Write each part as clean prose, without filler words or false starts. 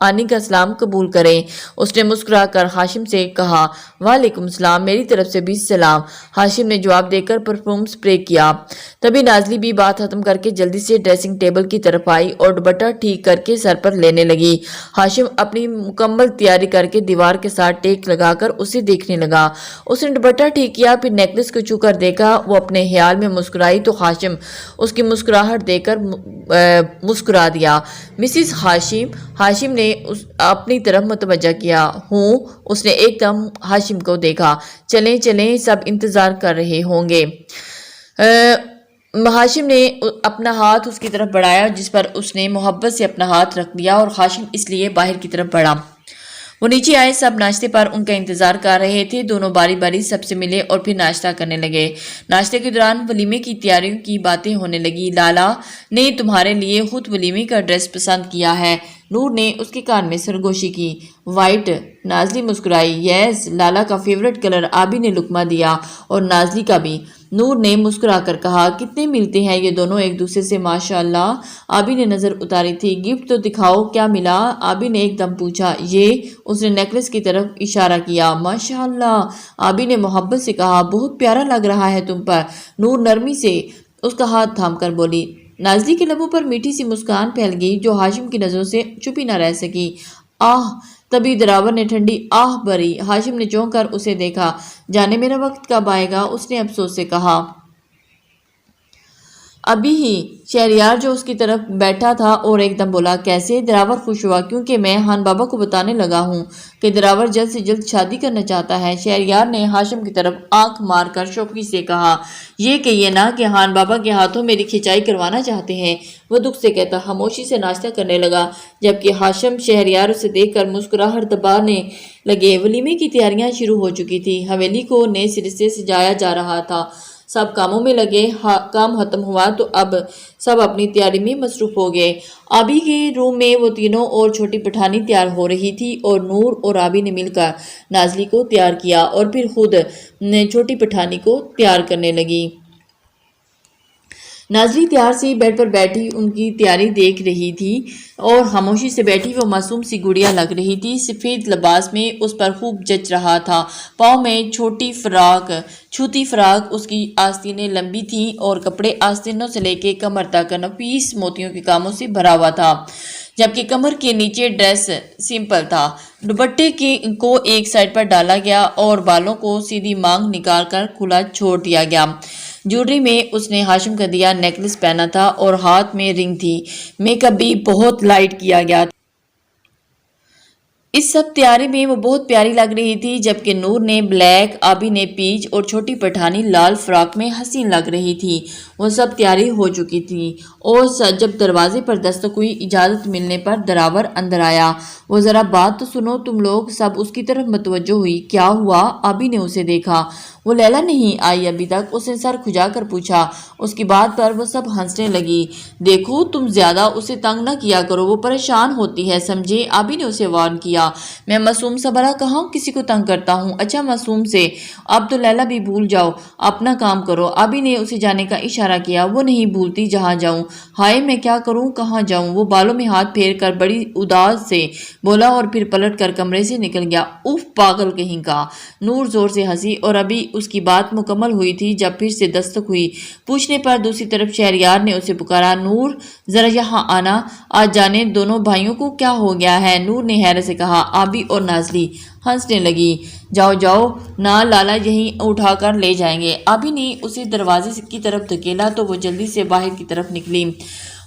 آنی کا سلام قبول کریں۔ اس نے مسکرا کر ہاشم سے کہا وعلیکم السلام، میری طرف سے بھی سلام۔ ہاشم نے جواب دے کر پرفیوم سپرے کیا۔ تبھی نازلی بھی بات ختم کر کے جلدی سے ڈریسنگ ٹیبل کی طرف آئی اور دوپٹہ ٹھیک کر کے سر پر لینے لگی۔ ہاشم اپنی مکمل تیاری کر کے دیوار کے ساتھ ٹیک لگا کر اسے دیکھنے لگا۔ اس نے دوپٹہ ٹھیک کیا، پھر نیکلس کو چھو کر دیکھا۔ وہ اپنے خیال میں مسکرائی تو ہاشم اس کی مسکراہٹ دیکھ کر مسکرا دیا۔ مسز ہاشم نے اپنی طرف متوجہ کیا۔ ہوں، اس نے ایک دم ہاشم کو دیکھا۔ چلیں چلیں، سب انتظار کر رہے ہوں گے۔ ہاشم نے اپنا ہاتھ اس کی طرف بڑھایا جس پر اس نے محبت سے اپنا ہاتھ رکھ دیا اور ہاشم اس لیے باہر کی طرف بڑھا۔ وہ نیچے آئے، سب ناشتے پر ان کا انتظار کر رہے تھے۔ دونوں باری باری سب سے ملے اور پھر ناشتہ کرنے لگے۔ ناشتے کے دوران ولیمے کی تیاریوں کی باتیں ہونے لگی۔ لالا نے تمہارے لیے خود ولیمے کا ڈریس پسند کیا ہے، نور نے اس کے کان میں سرگوشی کی۔ وائٹ، نازلی مسکرائی۔ یس، لالا کا فیورٹ کلر، آبی نے لقمہ دیا، اور نازلی کا بھی۔ نور نے مسکرا کر کہا کتنے ملتے ہیں یہ دونوں ایک دوسرے سے ماشاءاللہ۔ آبی نے نظر اتاری تھی۔ گفٹ تو دکھاؤ، کیا ملا؟ آبی نے ایک دم پوچھا۔ یہ، اس نے نیکلس کی طرف اشارہ کیا۔ ماشاءاللہ، آبی نے محبت سے کہا، بہت پیارا لگ رہا ہے تم پر۔ نور نرمی سے اس کا ہاتھ تھام کر بولی۔ نازلی کے لبوں پر میٹھی سی مسکان پھیل گئی جو ہاشم کی نظروں سے چھپی نہ رہ سکی۔ آہ! تبھی دراور نے ٹھنڈی آہ بھری۔ ہاشم نے چونک کر اسے دیکھا۔ جانے میرا وقت کب آئے گا؟ اس نے افسوس سے کہا۔ ابھی ہی۔ شہریار جو اس کی طرف بیٹھا تھا اور ایک دم بولا کیسے؟ دراور خوش ہوا کیونکہ میں خان بابا کو بتانے لگا ہوں کہ دراور جلد سے جلد شادی کرنا چاہتا ہے۔ شہریار نے ہاشم کی طرف آنکھ مار کر شوقی سے کہا یہ کہیے نا کہ خان بابا کے ہاتھوں میری کھچائی کروانا چاہتے ہیں۔ وہ دکھ سے کہتا خاموشی سے ناشتہ کرنے لگا جبکہ ہاشم شہریار اسے دیکھ کر مسکراہٹ دبانے لگے۔ ولیمے کی تیاریاں شروع ہو چکی تھی۔ حویلی کو نئے سرے سے سجایا جا رہا تھا۔ سب کاموں میں لگے۔ کام ختم ہوا تو اب سب اپنی تیاری میں مصروف ہو گئے۔ آبی کے روم میں وہ تینوں اور چھوٹی پٹھانی تیار ہو رہی تھی اور نور اور آبی نے مل کر نازلی کو تیار کیا اور پھر خود چھوٹی پٹھانی کو تیار کرنے لگی۔ نازلی تیار سی بیڈ پر بیٹھی ان کی تیاری دیکھ رہی تھی اور خاموشی سے بیٹھی وہ معصوم سی گڑیا لگ رہی تھی۔ سفید لباس میں اس پر خوب جچ رہا تھا۔ پاؤں میں چھوٹی فراق، اس کی آستینیں لمبی تھیں اور کپڑے آستینوں سے لے کے کمر تک نفیس موتیوں کے کاموں سے بھرا ہوا تھا جبکہ کمر کے نیچے ڈریس سمپل تھا۔ دوپٹے کو ایک سائڈ پر ڈالا گیا اور بالوں کو سیدھی مانگ نکال کر کھلا چھوڑ دیا گیا۔ جوڑری میں اس نے ہاشم کا دیا نیکلس پہنا تھا اور ہاتھ میں رنگ تھی۔ میک اپ بھی بہت لائٹ کیا گیا تھا۔ اس سب تیاری میں وہ بہت پیاری لگ رہی تھی جبکہ نور نے بلیک، آبی نے پیچ اور چھوٹی پٹھانی لال فراق میں حسین لگ رہی تھی۔ وہ سب تیاری ہو چکی تھی اور جب دروازے پر دستک ہوئی اجازت ملنے پر دراور اندر آیا۔ وہ ذرا بات تو سنو تم لوگ، سب اس کی طرف متوجہ ہوئی۔ کیا ہوا؟ آبی نے اسے دیکھا۔ وہ لیلا نہیں آئی ابھی تک؟ اس نے سر کھجا کر پوچھا۔ اس کی بات پر وہ سب ہنسنے لگی۔ دیکھو تم زیادہ اسے تنگ نہ کیا کرو، وہ پریشان ہوتی ہے سمجھے؟ آبی نے اسے وارن کیا۔ میں معصوم سا بھلا کہاں کسی کو تنگ کرتا ہوں؟ اچھا معصوم سے اب تو لیلا بھی بھول جاؤ، اپنا کام کرو۔ آبی نے اسے جانے کا اشارہ کیا۔ وہ نہیں بھولتی جہاں جاؤں۔ ہائے میں کیا کروں، کہاں جاؤں؟ وہ بالوں میں ہاتھ پھیر کر بڑی اداس سے بولا اور پھر پلٹ کر کمرے سے نکل گیا۔ اف پاگل کہیں کا! نور زور سے ہنسی اور ابھی اس کی بات مکمل ہوئی تھی جب پھر سے دستک ہوئی۔ پوچھنے پر دوسری طرف شہریار نے اسے پکارا، نور ذرا یہاں آنا، آج جانے دونوں بھائیوں کو کیا ہو گیا ہے؟ نور نے حیرت سے کہا۔ آبی اور نازلی ہنسنے لگی۔ جاؤ جاؤ نا، لالا یہیں اٹھا کر لے جائیں گے۔ آبی نے اسے دروازے کی طرف دھکیلا تو وہ جلدی سے باہر کی طرف نکلی۔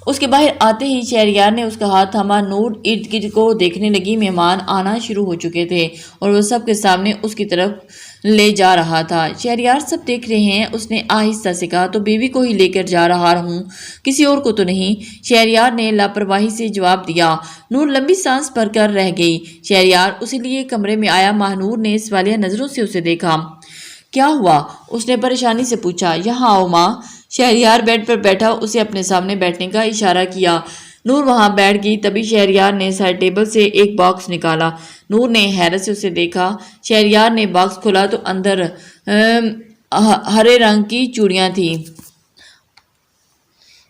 اس کے باہر آتے ہی شہریار نے اس کا ہاتھ تھاما۔ نور ارد گرد کو دیکھنے لگی۔ مہمان آنا شروع ہو چکے تھے اور وہ سب کے سامنے اس کی طرف لے جا رہا تھا۔ شہریار سب دیکھ رہے ہیں، اس نے آہستہ سے کہا، تو بیوی کو ہی لے کر جا رہا ہوں، کسی اور کو تو نہیں؟ شہریار نے لاپرواہی سے جواب دیا۔ نور لمبی سانس بھر کر رہ گئی۔ شہریار اسی لیے کمرے میں آیا۔ ماہنور نے سوالیہ نظروں سے اسے دیکھا۔ کیا ہوا؟ اس نے پریشانی سے پوچھا۔ یہاں آؤ ماں۔ شہریار بیڈ پر بیٹھا، اسے اپنے سامنے بیٹھنے کا اشارہ کیا۔ نور وہاں بیٹھ گئی۔ تبھی شہریار نے سائڈ ٹیبل سے ایک باکس نکالا۔ نور نے حیرت سے اسے دیکھا۔ شہریار نے باکس کھولا تو اندر ہرے رنگ کی چوڑیاں تھیں۔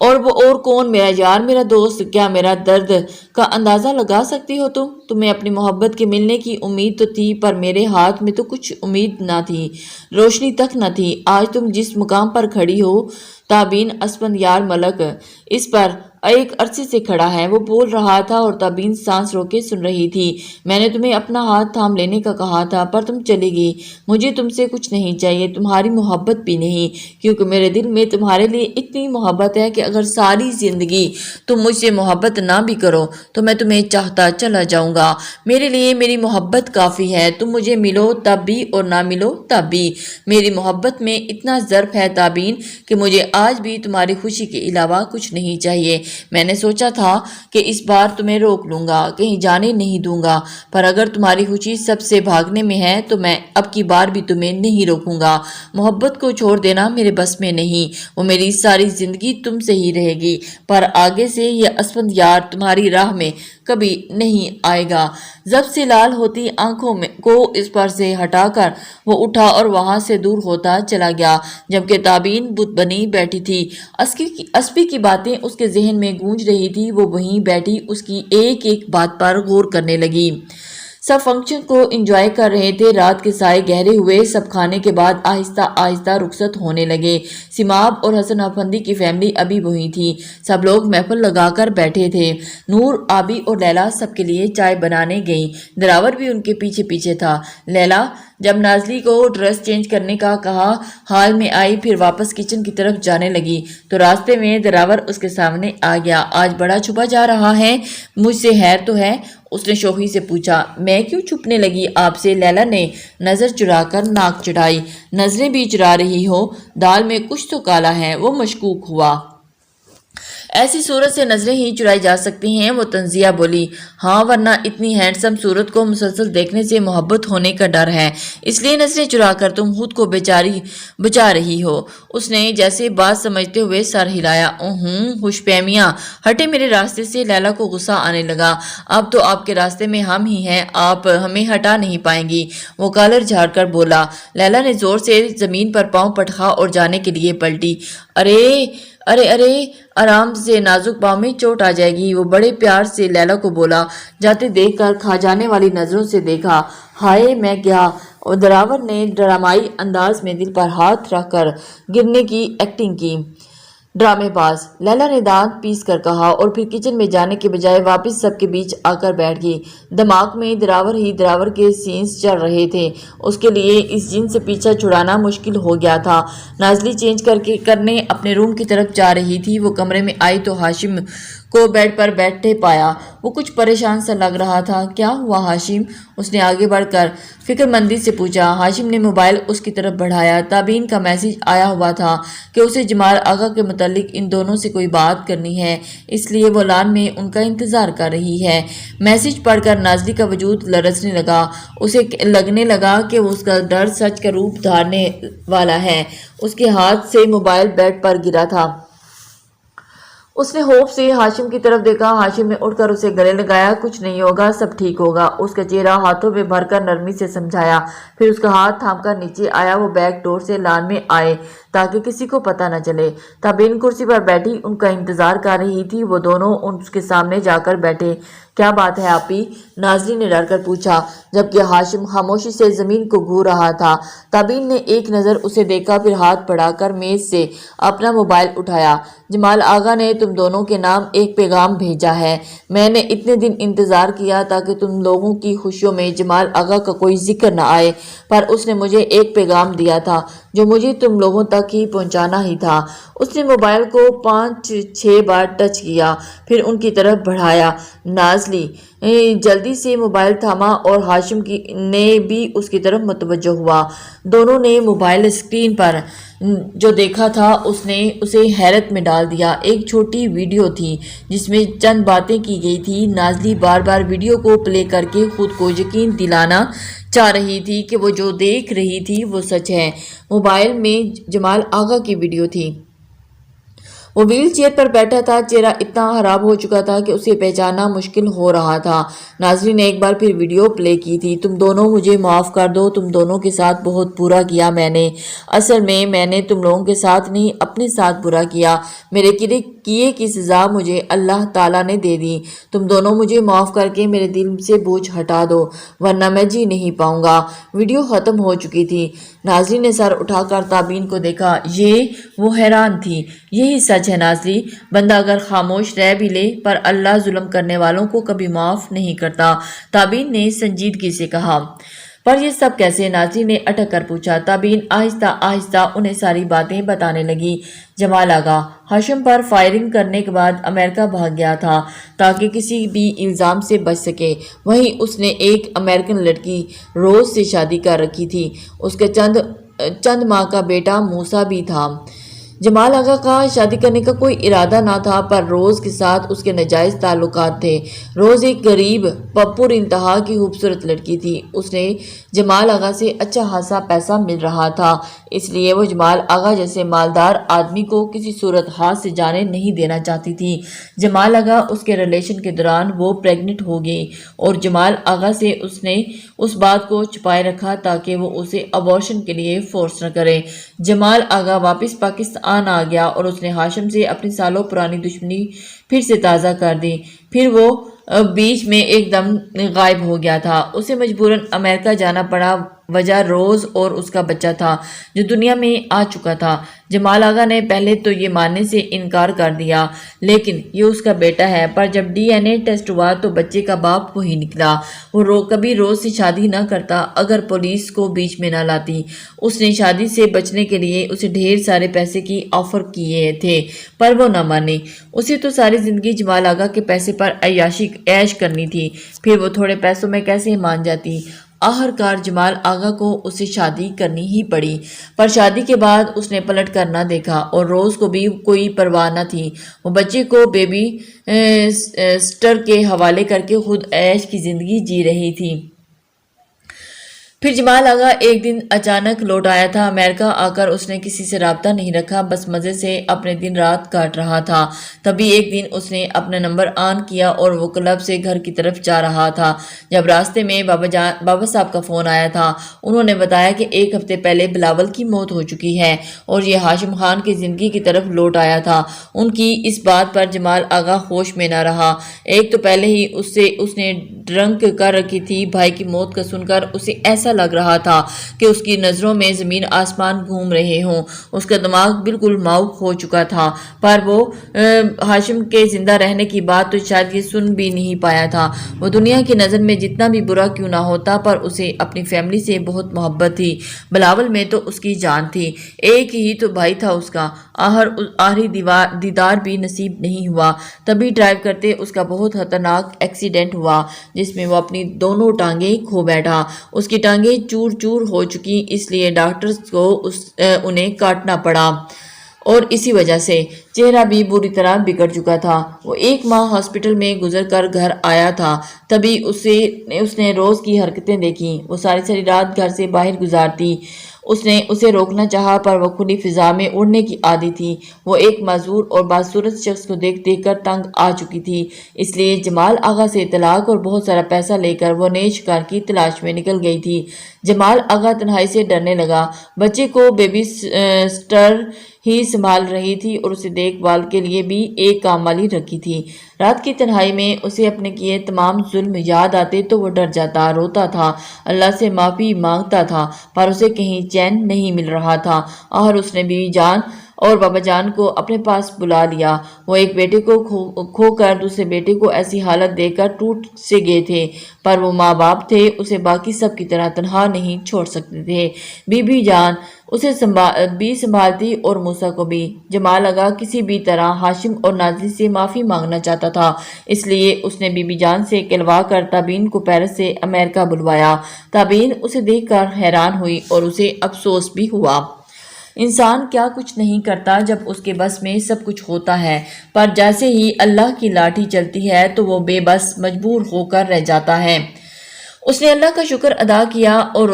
اور وہ اور کون؟ میرا یار، میرا دوست۔ کیا میرا درد کا اندازہ لگا سکتی ہو تم؟ تمہیں اپنی محبت کے ملنے کی امید تو تھی، پر میرے ہاتھ میں تو کچھ امید نہ تھی، روشنی تک نہ تھی۔ آج تم جس مقام پر کھڑی ہو، تابین اسفندیار ملک اس پر ایک عرصے سے کھڑا ہے۔ وہ بول رہا تھا اور تابین سانس روکے سن رہی تھی۔ میں نے تمہیں اپنا ہاتھ تھام لینے کا کہا تھا، پر تم چلی گئی۔ مجھے تم سے کچھ نہیں چاہیے، تمہاری محبت بھی نہیں، کیونکہ میرے دل میں تمہارے لیے اتنی محبت ہے کہ اگر ساری زندگی تم مجھ سے محبت نہ بھی کرو تو میں تمہیں چاہتا چلا جاؤں گا۔ میرے لیے میری محبت کافی ہے، تم مجھے ملو تب بھی اور نہ ملو تب بھی۔ میری محبت میں اتنا ظرف ہے تابین کہ مجھے آج بھی تمہاری خوشی کے علاوہ کچھ نہیں چاہیے۔ میں نے سوچا تھا کہ اس بار تمہیں روک لوں گا، کہیں جانے نہیں دوں گا، پر اگر تمہاری خوشی سب سے بھاگنے میں ہے تو میں اب کی بار بھی تمہیں نہیں روکوں گا۔ محبت کو چھوڑ دینا میرے بس میں نہیں، وہ میری ساری زندگی تم سے ہی رہے گی، پر آگے سے یہ اسفندیار تمہاری راہ میں کبھی نہیں آئے گا۔ جب سے لال ہوتی آنکھوں کو اس پر سے ہٹا کر وہ اٹھا اور وہاں سے دور ہوتا چلا گیا، جبکہ تابین بت بنی بیٹھی تھی۔ اسپی کی باتیں اس کے ذہن میں گونج رہی تھی، وہ وہیں بیٹھی اس کی ایک ایک بات پر غور کرنے لگی۔ سب فنکشن کو انجوائے کر رہے تھے، رات کے سائے گہرے ہوئے، سب کھانے کے بعد آہستہ آہستہ رخصت ہونے لگے۔ سماب اور حسن افندی کی فیملی ابھی وہیں تھی، سب لوگ محفل لگا کر بیٹھے تھے۔ نور، آبی اور لیلا سب کے لیے چائے بنانے گئیں، دراور بھی ان کے پیچھے پیچھے تھا۔ لیلا جب نازلی کو ڈریس چینج کرنے کا کہا ہال میں آئی، پھر واپس کچن کی طرف جانے لگی تو راستے میں دراور اس کے سامنے آ گیا۔ آج بڑا چھپا جا رہا ہے، مجھ سے خیر تو ہے؟ اس نے شوخی سے پوچھا۔ میں کیوں چھپنے لگی آپ سے؟ لیلا نے نظر چرا کر ناک چڑھائی۔ نظریں بھی چرا رہی ہو، دال میں کچھ تو کالا ہے، وہ مشکوک ہوا۔ ایسی صورت سے نظریں ہی چرائی جا سکتی ہیں، وہ تنزیہ بولی۔ ہاں، ورنہ اتنی ہینڈسم صورت کو مسلسل دیکھنے سے محبت ہونے کا ڈر ہے، اس لیے نظریں چرا کر تم خود کو بچا رہی ہو۔ اس نے جیسے بات سمجھتے ہوئے سر ہلایا۔ خوش فہمیاں ہٹے میرے راستے سے۔ لیلا کو غصہ آنے لگا۔ اب تو آپ کے راستے میں ہم ہی ہیں، آپ ہمیں ہٹا نہیں پائیں گی، وہ کالر جھاڑ کر بولا۔ لیلا نے زور سے زمین پر پاؤں پٹکا اور جانے کے لیے پلٹی۔ ارے آرام سے، نازک پاؤں میں چوٹ آ جائے گی، وہ بڑے پیار سے لیلا کو بولا۔ جاتے دیکھ کر کھا جانے والی نظروں سے دیکھا۔ ہائے میں گیا، اور دراور نے ڈرامائی انداز میں دل پر ہاتھ رکھ کر گرنے کی ایکٹنگ کی۔ ڈرامے باز، لیلا نے دانت پیس کر کہا، اور پھر کچن میں جانے کے بجائے واپس سب کے بیچ آ کر بیٹھ گئی۔ دماغ میں دراور کے سینس چل رہے تھے، اس کے لیے اس جن سے پیچھا چھڑانا مشکل ہو گیا تھا۔ نازلی چینج کرنے اپنے روم کی طرف جا رہی تھی، وہ کمرے میں آئی تو ہاشم کو بیڈ پر بیٹھے پایا۔ وہ کچھ پریشان سا لگ رہا تھا۔ کیا ہوا ہاشم؟ اس نے آگے بڑھ کر فکر مندی سے پوچھا۔ ہاشم نے موبائل اس کی طرف بڑھایا۔ تابین کا میسج آیا ہوا تھا کہ اسے جمال آغا کے متعلق ان دونوں سے کوئی بات کرنی ہے، اس لیے وہ لان میں ان کا انتظار کر رہی ہے۔ میسج پڑھ کر نازلی کا وجود لرزنے لگا، اسے لگنے لگا کہ اس کا ڈر سچ کا روپ دھارنے والا ہے۔ اس کے ہاتھ سے موبائل بیڈ پر گرا تھا۔ اس نے خوف سے ہاشم کی طرف دیکھا۔ ہاشم نے اٹھ کر اسے گلے لگایا۔ کچھ نہیں ہوگا، سب ٹھیک ہوگا، اس کا چہرہ ہاتھوں میں بھر کر نرمی سے سمجھایا۔ پھر اس کا ہاتھ تھام کر نیچے آیا۔ وہ بیک ڈور سے لان میں آئے تاکہ کسی کو پتہ نہ چلے۔ تابین کرسی پر بیٹھی ان کا انتظار کر رہی تھی، وہ دونوں اس کے سامنے جا کر بیٹھے۔ کیا بات ہے آپی؟ نازلی نے ڈر کر پوچھا، جبکہ ہاشم خاموشی سے زمین کو گھور رہا تھا۔ تابین نے ایک نظر اسے دیکھا، پھر ہاتھ بڑھا کر میز سے اپنا موبائل اٹھایا۔ جمال آغا نے تم دونوں کے نام ایک پیغام بھیجا ہے۔ میں نے اتنے دن انتظار کیا تاکہ تم لوگوں کی خوشیوں میں جمال آغا کا کوئی ذکر نہ آئے، پر اس نے مجھے ایک پیغام دیا تھا جو مجھے تم لوگوں تک ہی پہنچانا ہی تھا۔ اس نے موبائل کو 5-6 بار ٹچ کیا، پھر ان کی طرف بڑھایا۔ نازلی جلدی سے موبائل تھاما اور ہاشم نے بھی اس کی طرف متوجہ ہوا۔ دونوں نے موبائل اسکرین پر جو دیکھا تھا اس نے اسے حیرت میں ڈال دیا۔ ایک چھوٹی ویڈیو تھی جس میں چند باتیں کی گئی تھی۔ نازلی بار بار ویڈیو کو پلے کر کے خود کو یقین دلانا چاہ رہی تھی کہ وہ جو دیکھ رہی تھی وہ سچ ہے۔ موبائل میں جمال آغا کی ویڈیو تھی۔ وہ ویل چیئر پر بیٹھا تھا، چہرہ اتنا خراب ہو چکا تھا کہ اسے پہچاننا مشکل ہو رہا تھا۔ ناظرین نے ایک بار پھر ویڈیو پلے کی تھی۔ تم دونوں مجھے معاف کر دو، تم دونوں کے ساتھ بہت برا کیا میں نے۔ اصل میں نے تم لوگوں کے ساتھ نہیں اپنے ساتھ برا کیا۔ میرے کیے کی سزا مجھے اللہ تعالیٰ نے دے دی۔ تم دونوں مجھے معاف کر کے میرے دل سے بوجھ ہٹا دو، ورنہ میں جی نہیں پاؤں گا۔ ویڈیو ختم ہو چکی تھی۔ ناظرین نے سر اٹھا کر تابین کو دیکھا۔ وہ حیران تھی۔ یہی سچ ہے ناظرین، بندہ اگر خاموش رہ بھی لے پر اللہ ظلم کرنے والوں کو کبھی معاف نہیں کرتا۔ تابین نے سنجیدگی سے کہا۔ پر یہ سب کیسے؟ ناظرین نے اٹک کر پوچھا۔ تابین آہستہ آہستہ انہیں ساری باتیں بتانے لگی۔ جمال آغا ہاشم پر فائرنگ کرنے کے بعد امریکہ بھاگ گیا تھا تاکہ کسی بھی الزام سے بچ سکے۔ وہیں اس نے ایک امریکن لڑکی روز سے شادی کر رکھی تھی۔ اس کے چند ماہ کا بیٹا موسیٰ بھی تھا۔ جمال آغا کا شادی کرنے کا کوئی ارادہ نہ تھا، پر روز کے ساتھ اس کے ناجائز تعلقات تھے۔ روز ایک غریب پر انتہا کی خوبصورت لڑکی تھی۔ اس نے جمال آغا سے اچھا خاصا پیسہ مل رہا تھا، اس لیے وہ جمال آغا جیسے مالدار آدمی کو کسی صورت حال سے جانے نہیں دینا چاہتی تھی۔ جمال آغا اس کے ریلیشن کے دوران وہ پریگننٹ ہو گئی اور جمال آغا سے اس نے اس بات کو چھپائے رکھا تاکہ وہ اسے ابارشن کے لیے فورس نہ کرے۔ جمال آغا واپس پاکستان آ گیا اور اس نے ہاشم سے اپنی سالوں پرانی دشمنی پھر سے تازہ کر دی۔ پھر وہ بیچ میں ایک دم غائب ہو گیا تھا۔ اسے مجبوراً امریکہ جانا پڑا، وجہ روز اور اس کا بچہ تھا جو دنیا میں آ چکا تھا۔ جمال آغا نے پہلے تو یہ ماننے سے انکار کر دیا، لیکن یہ اس کا بیٹا ہے، پر جب ڈی این اے ٹیسٹ ہوا تو بچے کا باپ وہی نکلا۔ وہ کبھی روز سے شادی نہ کرتا اگر پولیس کو بیچ میں نہ لاتی۔ اس نے شادی سے بچنے کے لیے اسے ڈھیر سارے پیسے کی آفر کیے تھے، پر وہ نہ مانی۔ اسے تو ساری زندگی جمال آغا کے پیسے پر عیش کرنی تھی، پھر وہ تھوڑے پیسوں میں کیسے مان جاتی؟ آخرکار جمال آغا کو اسے شادی کرنی ہی پڑی، پر شادی کے بعد اس نے پلٹ کر نہ دیکھا اور روز کو بھی کوئی پرواہ نہ تھی۔ وہ بچے کو بیبی سٹر کے حوالے کر کے خود عیش کی زندگی جی رہی تھی۔ پھر جمال آغا ایک دن اچانک لوٹ آیا تھا۔ امریکہ آ کر اس نے کسی سے رابطہ نہیں رکھا، بس مزے سے اپنے دن رات کاٹ رہا تھا۔ تبھی ایک دن اس نے اپنا نمبر آن کیا اور وہ کلب سے گھر کی طرف جا رہا تھا جب راستے میں بابا صاحب کا فون آیا تھا۔ انہوں نے بتایا کہ 1 ہفتے پہلے بلاول کی موت ہو چکی ہے اور یہ ہاشم خان کی زندگی کی طرف لوٹ آیا تھا۔ ان کی اس بات پر جمال آغا ہوش میں نہ رہا۔ ایک تو پہلے ہی اس نے ڈرنک کر رکھی تھی۔ بھائی کی موت کا سن کر اسے ایسا لگ رہا تھا کہ اس کی نظروں میں زمین آسمان گھوم رہے ہوں۔ اس کا دماغ بالکل ماؤک ہو چکا تھا، پر وہ ہاشم کے زندہ رہنے کی بات تو شاید یہ سن بھی نہیں پایا تھا۔ وہ دنیا کی نظر میں جتنا بھی برا کیوں نہ ہوتا، پر اسے اپنی فیملی سے بہت محبت تھی۔ بلاول میں تو اس کی جان تھی، ایک ہی تو بھائی تھا اس کا۔ آخری دیدار بھی نصیب نہیں ہوا۔ تبھی ڈرائیو کرتے اس کا بہت خطرناک ایکسیڈنٹ ہوا جس میں وہ اپنی دونوں ٹانگیں کھو بیٹھا۔ اس کی ٹانگیں چور چور ہو چکی، اس لیے ڈاکٹرز کو انہیں کاٹنا پڑا اور اسی وجہ سے چہرہ بھی بری طرح بگڑ چکا تھا۔ وہ 1 ماہ ہاسپٹل میں گزر کر گھر آیا تھا، تبھی اس نے روز کی حرکتیں دیکھی۔ وہ ساری رات گھر سے باہر گزارتی۔ اس نے اسے روکنا چاہا پر وہ کھلی فضا میں اڑنے کی عادی تھی۔ وہ ایک معذور اور بدصورت شخص کو دیکھ کر تنگ آ چکی تھی، اس لیے جمال آغا سے طلاق اور بہت سارا پیسہ لے کر وہ نئے شکار کی تلاش میں نکل گئی تھی۔ جمال آغا تنہائی سے ڈرنے لگا۔ بچے کو بیبی سٹر ہی سنبھال رہی تھی اور اسے دیکھ بھال کے لیے بھی ایک کام والی رکھی تھی۔ رات کی تنہائی میں اسے اپنے کیے تمام ظلم یاد آتے تو وہ ڈر جاتا، روتا تھا، اللہ سے معافی مانگتا تھا، پر اسے کہیں چین نہیں مل رہا تھا۔ اور اس نے بیوی جان اور بابا جان کو اپنے پاس بلا لیا۔ وہ ایک بیٹے کو کھو کر دوسرے بیٹے کو ایسی حالت دیکھ کر ٹوٹ سے گئے تھے، پر وہ ماں باپ تھے، اسے باقی سب کی طرح تنہا نہیں چھوڑ سکتے تھے۔ بیوی جان اسے بھی سنبھالتی اور موسیٰ کو بھی۔ جمال آغا کسی بھی طرح ہاشم اور نازلی سے معافی مانگنا چاہتا تھا، اس لیے اس نے بیوی جان سے کہلوا کر تابین کو پیرس سے امریکہ بلوایا۔ تابین اسے دیکھ کر حیران ہوئی اور اسے افسوس بھی ہوا۔ انسان کیا کچھ نہیں کرتا جب اس کے بس میں سب کچھ ہوتا ہے، پر جیسے ہی اللہ کی لاٹھی چلتی ہے تو وہ بے بس مجبور ہو کر رہ جاتا ہے۔ اس نے اللہ کا شکر ادا کیا اور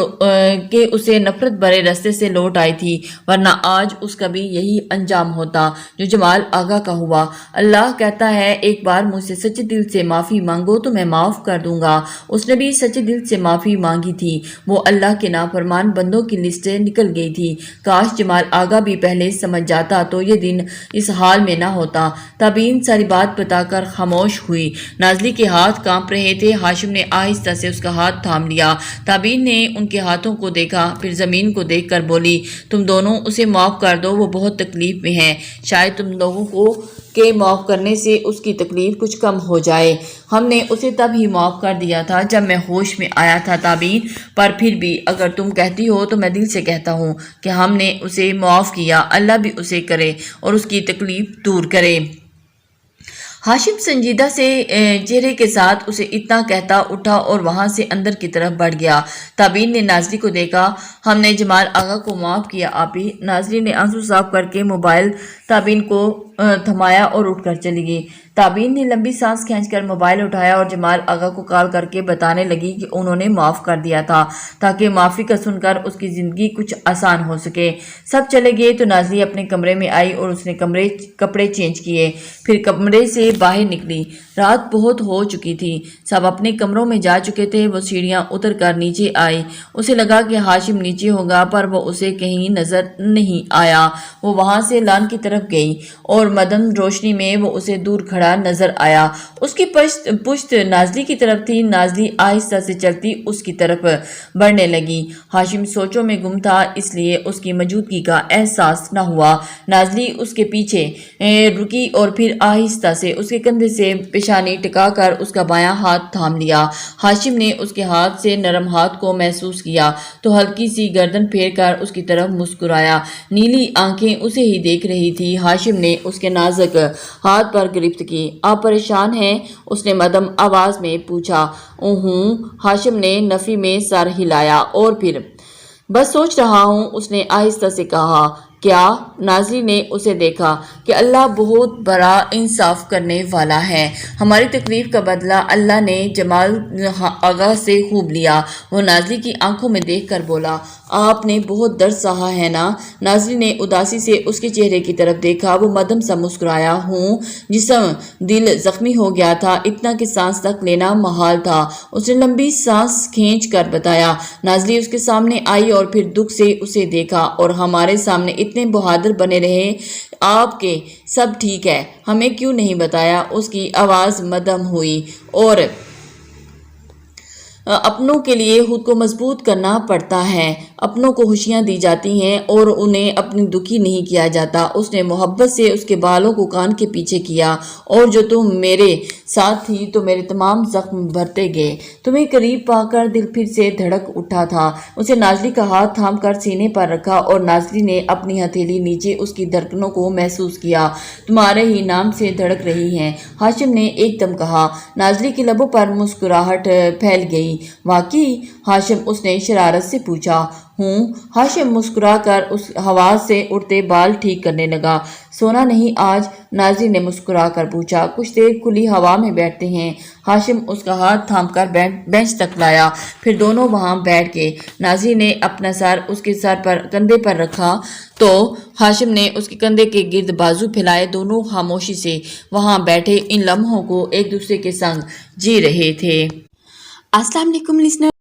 کہ اسے نفرت بھرے راستے سے لوٹ آئی تھی، ورنہ آج اس کا بھی یہی انجام ہوتا جو جمال آغا کا ہوا۔ اللہ کہتا ہے ایک بار مجھ سے سچے دل سے معافی مانگو تو میں معاف کر دوں گا۔ اس نے بھی سچے دل سے معافی مانگی تھی، وہ اللہ کے نافرمان بندوں کی لسٹ نکل گئی تھی۔ کاش جمال آغا بھی پہلے سمجھ جاتا تو یہ دن اس حال میں نہ ہوتا۔ تابعین ساری بات بتا کر خاموش ہوئی۔ نازلی کے ہاتھ کانپ رہے تھے۔ ہاشم نے آہستہ سے اس کا ہاتھ تھام لیا۔ تابعین نے ان کے ہاتھوں کو دیکھا، پھر زمین کو دیکھ کر بولی، تم دونوں اسے معاف کر دو، وہ بہت تکلیف میں ہے، شاید تم لوگوں کو کہ معاف کرنے سے اس کی تکلیف کچھ کم ہو جائے۔ ہم نے اسے تب ہی معاف کر دیا تھا جب میں ہوش میں آیا تھا تابعین، پر پھر بھی اگر تم کہتی ہو تو میں دل سے کہتا ہوں کہ ہم نے اسے معاف کیا، اللہ بھی اسے کرے اور اس کی تکلیف دور کرے۔ ہاشم سنجیدہ سے چہرے کے ساتھ اسے اتنا کہتا اٹھا اور وہاں سے اندر کی طرف بڑھ گیا۔ تابعین نے نازلی کو دیکھا، ہم نے جمال آغا کو معاف کیا آپی۔ نازلی نے آنسو صاف کر کے موبائل تابعین کو تھمایا اور اٹھ کر چلی گئی۔ تابعین نے لمبی سانس کھینچ کر موبائل اٹھایا اور جمال آغا کو کال کر کے بتانے لگی کہ انہوں نے معاف کر دیا تھا تاکہ معافی کا سن کر اس کی زندگی کچھ آسان ہو سکے۔ سب چلے گئے تو نازلی اپنے کمرے میں آئی اور اس نے کپڑے چینج کیے، پھر کمرے سے باہر نکلی۔ رات بہت ہو چکی تھی، سب اپنے کمروں میں جا چکے تھے۔ وہ سیڑھیاں اتر کر نیچے آئی، اسے لگا کہ ہاشم نیچے ہوگا، پر وہ اسے کہیں نظر نہیں آیا۔ وہ وہاں سے لان کی طرف گئی اور مدم روشنی میں وہ اسے دور کھڑا نظر آیا۔ اس کی پشت نازلی کی طرف تھی۔ نازلی آہستہ سے چلتی اس کی طرف بڑھنے لگی۔ ہاشم سوچوں میں گم تھا، اس لیے اس کی موجودگی کا احساس نہ ہوا۔ نازلی اس کے پیچھے رکی اور پھر آہستہ سے اس کے کندھے سے پیشانی ٹکا کر اس کا بایاں ہاتھ تھام لیا۔ ہاشم نے اس کے ہاتھ سے نرم ہاتھ کو محسوس کیا تو ہلکی سی گردن پھیر کر اس کی طرف مسکرایا۔ نیلی آنکھیں اسے ہی دیکھ رہی تھی۔ ہاشم نے اس کے نازک ہاتھ پر گرفت کی۔ آپ پریشان ہیں؟ اس نے مدم آواز میں پوچھا۔ ہوں۔ ہاشم نے نفی میں سر ہلایا اور پھر بس سوچ رہا ہوں، اس نے آہستہ سے کہا۔ کیا؟ نازلی نے اسے دیکھا کہ اللہ بہت بڑا انصاف کرنے والا ہے۔ ہماری تکلیف کا بدلہ اللہ نے جمال آغا سے خوب لیا۔ وہ نازلی کی آنکھوں میں دیکھ کر بولا، آپ نے بہت درد سہا ہے نا؟ نازلی نے اداسی سے اس کے چہرے کی طرف دیکھا۔ وہ مدم سا مسکرایا۔ ہوں، جسم دل زخمی ہو گیا تھا، اتنا کہ سانس تک لینا محال تھا۔ اس نے لمبی سانس کھینچ کر بتایا۔ نازلی اس کے سامنے آئی اور پھر دکھ سے اسے دیکھا۔ اور ہمارے سامنے اتنے بہادر بنے رہے آپ کے سب ٹھیک ہے، ہمیں کیوں نہیں بتایا؟ اس کی آواز مدم ہوئی اور اپنوں کے لیے خود کو مضبوط کرنا پڑتا ہے، اپنوں کو خوشیاں دی جاتی ہیں اور انہیں اپنی دکھی نہیں کیا جاتا۔ اس نے محبت سے اس کے بالوں کو کان کے پیچھے کیا، اور جو تم میرے ساتھ تھی تو میرے تمام زخم بھرتے گئے۔ تمہیں قریب پا کر دل پھر سے دھڑک اٹھا تھا۔ اسے نازلی کا ہاتھ تھام کر سینے پر رکھا اور نازلی نے اپنی ہتھیلی نیچے اس کی دھڑکنوں کو محسوس کیا۔ تمہارے ہی نام سے دھڑک رہی ہیں، ہاشم نے ایک دم کہا۔ نازلی کے لبوں پر مسکراہٹ پھیل گئی۔ واقعی؟ ہاشم، اس نے شرارت سے پوچھا۔ ہوں۔ ہاشم مسکرا کر اس ہوا سے اڑتے بال ٹھیک کرنے لگا۔ سونا نہیں آج؟ نازلی نے مسکرا کر پوچھا۔ کچھ دیر کھلی ہوا میں بیٹھتے ہیں۔ ہاشم اس کا ہاتھ تھام کر بینچ تک لایا، پھر دونوں وہاں بیٹھ گئے۔ نازلی نے اپنا سر اس کے کندھے پر رکھا تو ہاشم نے اس کے کندھے کے گرد بازو پھیلائے۔ دونوں خاموشی سے وہاں بیٹھے ان لمحوں کو ایک دوسرے کے سنگ جی رہے تھے۔ السلام علیکم لسنر۔